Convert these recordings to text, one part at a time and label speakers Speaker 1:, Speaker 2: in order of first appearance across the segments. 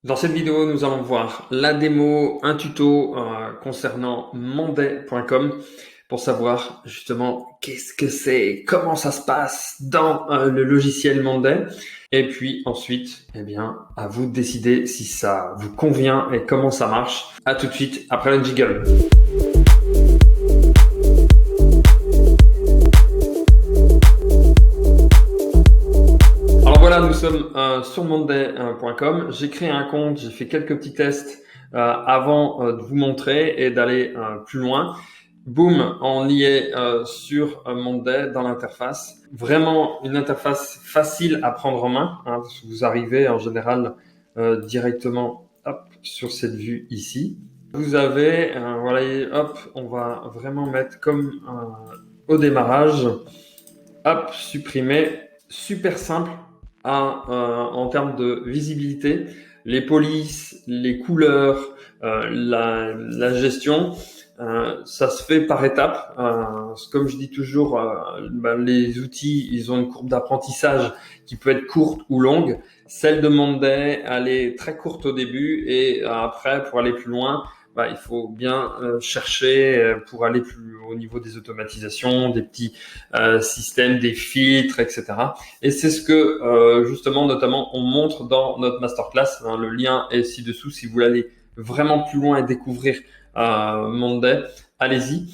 Speaker 1: Dans cette vidéo, nous allons voir la démo, un tuto concernant monday.com pour savoir justement qu'est-ce que c'est, comment ça se passe dans le logiciel Monday. Et puis ensuite, eh bien, à vous de décider si ça vous convient et comment ça marche. À tout de suite après le jingle. Alors voilà, nous sommes sur monday.com. J'ai créé un compte, j'ai fait quelques petits tests avant de vous montrer et d'aller plus loin. Boum, on y est sur Monday dans l'interface. Vraiment une interface facile à prendre en main. Parce que vous arrivez en général directement sur cette vue ici. Vous avez, voilà, hop, on va vraiment mettre comme au démarrage. Hop, supprimer. Super simple en termes de visibilité. Les polices, les couleurs, la gestion, ça se fait par étapes. Comme je dis toujours, les outils, ils ont une courbe d'apprentissage qui peut être courte ou longue. Celle de Monday, elle est très courte au début et après, pour aller plus loin, il faut bien chercher pour aller plus au niveau des automatisations, des petits systèmes, des filtres, etc. Et c'est ce que justement, notamment, on montre dans notre masterclass. Le lien est ci-dessous si vous voulez aller vraiment plus loin et découvrir Monday. Allez-y.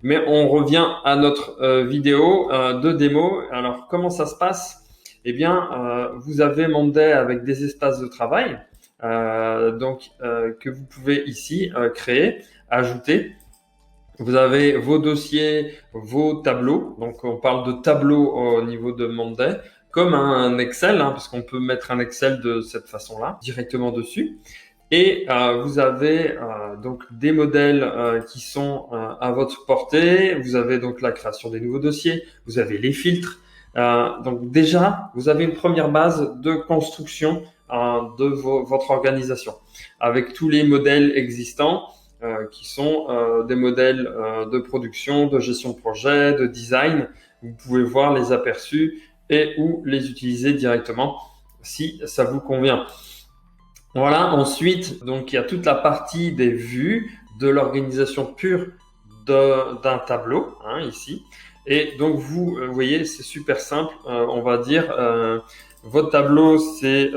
Speaker 1: Mais on revient à notre vidéo de démo. Alors, comment ça se passe? Eh bien, vous avez Monday avec des espaces de travail, que vous pouvez ici créer, ajouter. Vous avez vos dossiers, vos tableaux. Donc, on parle de tableaux au niveau de Monday, comme un Excel, parce qu'on peut mettre un Excel de cette façon-là, directement dessus. Et vous avez donc des modèles qui sont à votre portée. Vous avez donc la création des nouveaux dossiers. Vous avez les filtres. Donc déjà, vous avez une première base de construction de votre organisation avec tous les modèles existants qui sont des modèles de production, de gestion de projet, de design. Vous pouvez voir les aperçus et ou les utiliser directement si ça vous convient. Voilà, ensuite, donc il y a toute la partie des vues de l'organisation pure d'un tableau, ici. Et donc vous voyez, c'est super simple. On va dire, votre tableau, c'est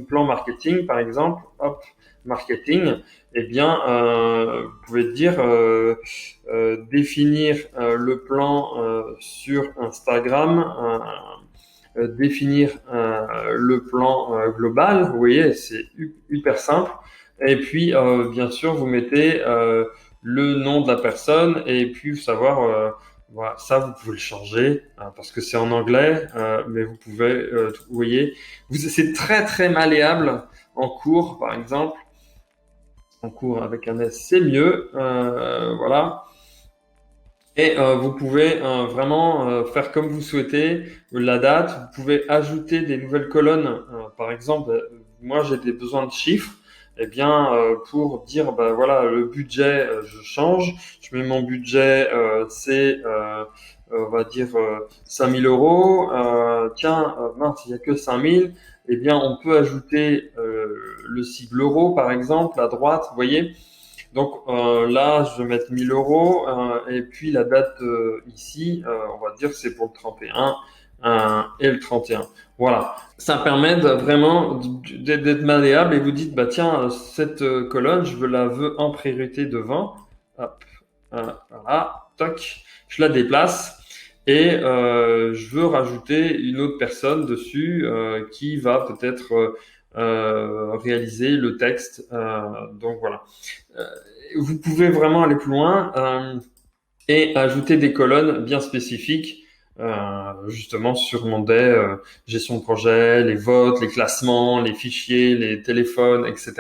Speaker 1: plan marketing, par exemple. Hop, marketing. Eh bien, vous pouvez dire définir le plan sur Instagram. Définir le plan global. Vous voyez, c'est hyper simple. Et puis, bien sûr, vous mettez le nom de la personne et puis savoir, voilà, ça, vous pouvez le changer parce que c'est en anglais, mais vous pouvez, vous voyez, c'est très, très malléable en cours, par exemple. En cours avec un S, c'est mieux. Voilà. Et vous pouvez vraiment faire comme vous souhaitez, la date. Vous pouvez ajouter des nouvelles colonnes. Par exemple, moi j'ai des besoins de chiffres. Eh bien, pour dire, voilà, le budget, je change. Je mets mon budget, on va dire 5 000 euros. Tiens, mince, il n'y a que 5 000. Eh bien, on peut ajouter le cible euro, par exemple, à droite. Vous voyez. Donc là, je vais mettre 1000 euros et puis la date ici, on va dire que c'est pour le 31 et le 31. Voilà, ça permet vraiment d'être malléable et vous dites, tiens, cette colonne, je la veux en priorité devant. Hop, voilà, toc, je la déplace. Et je veux rajouter une autre personne dessus qui va peut-être réaliser le texte. Donc voilà. Euh, Vous pouvez vraiment aller plus loin et ajouter des colonnes bien spécifiques, justement sur Monday, gestion de projet, les votes, les classements, les fichiers, les téléphones, etc.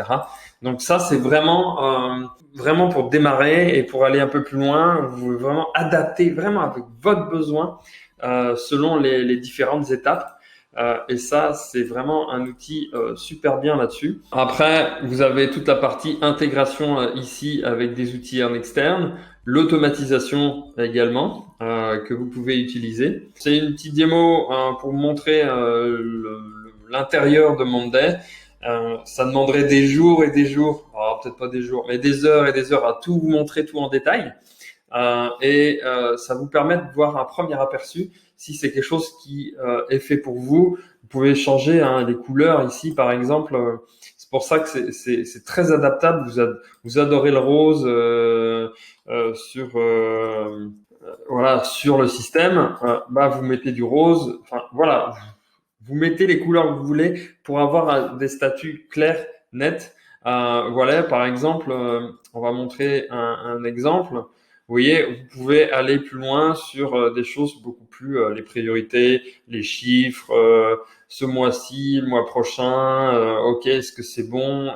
Speaker 1: Donc ça, c'est vraiment pour démarrer et pour aller un peu plus loin, vous pouvez vraiment adapter vraiment avec votre besoin selon les différentes étapes. Et ça, c'est vraiment un outil super bien là-dessus. Après, vous avez toute la partie intégration ici avec des outils en externe, l'automatisation également que vous pouvez utiliser. C'est une petite démo pour vous montrer l'intérieur de Monday. Ça demanderait des jours et des jours, alors peut-être pas des jours, mais des heures et des heures à tout vous montrer tout en détail. Ça vous permet de voir un premier aperçu si c'est quelque chose qui est fait pour vous. Vous pouvez changer les couleurs ici, par exemple. C'est pour ça que c'est très adaptable. Vous adorez le rose voilà, sur le système. Bah, vous mettez du rose. Enfin, voilà, vous mettez les couleurs que vous voulez pour avoir des statuts clairs, nets. Voilà, par exemple, on va montrer un exemple. Vous voyez, vous pouvez aller plus loin sur des choses beaucoup plus, les priorités, les chiffres, ce mois-ci, le mois prochain, ok, est-ce que c'est bon,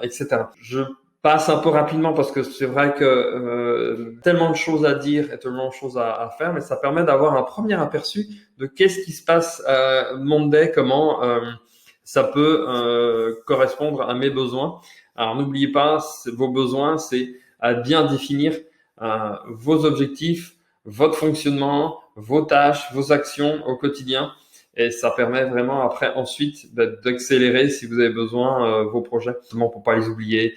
Speaker 1: etc. Je passe un peu rapidement parce que c'est vrai que tellement de choses à dire et tellement de choses à faire, mais ça permet d'avoir un premier aperçu de qu'est-ce qui se passe Monday, comment ça peut correspondre à mes besoins. Alors n'oubliez pas, vos besoins, c'est à bien définir vos objectifs, votre fonctionnement, vos tâches, vos actions au quotidien. Et ça permet vraiment après ensuite d'accélérer si vous avez besoin vos projets, justement pour pas les oublier,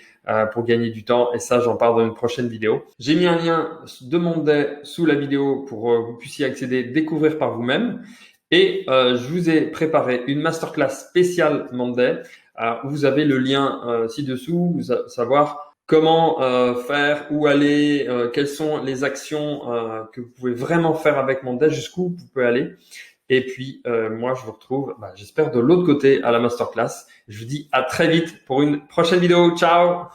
Speaker 1: pour gagner du temps. Et ça, j'en parle dans une prochaine vidéo. J'ai mis un lien de Monday sous la vidéo pour que vous puissiez accéder, découvrir par vous-même. Et je vous ai préparé une masterclass spéciale Monday où vous avez le lien ci-dessous, savoir comment faire, où aller, quelles sont les actions que vous pouvez vraiment faire avec Monday, jusqu'où vous pouvez aller. Et puis, moi, je vous retrouve, j'espère, de l'autre côté à la masterclass. Je vous dis à très vite pour une prochaine vidéo. Ciao!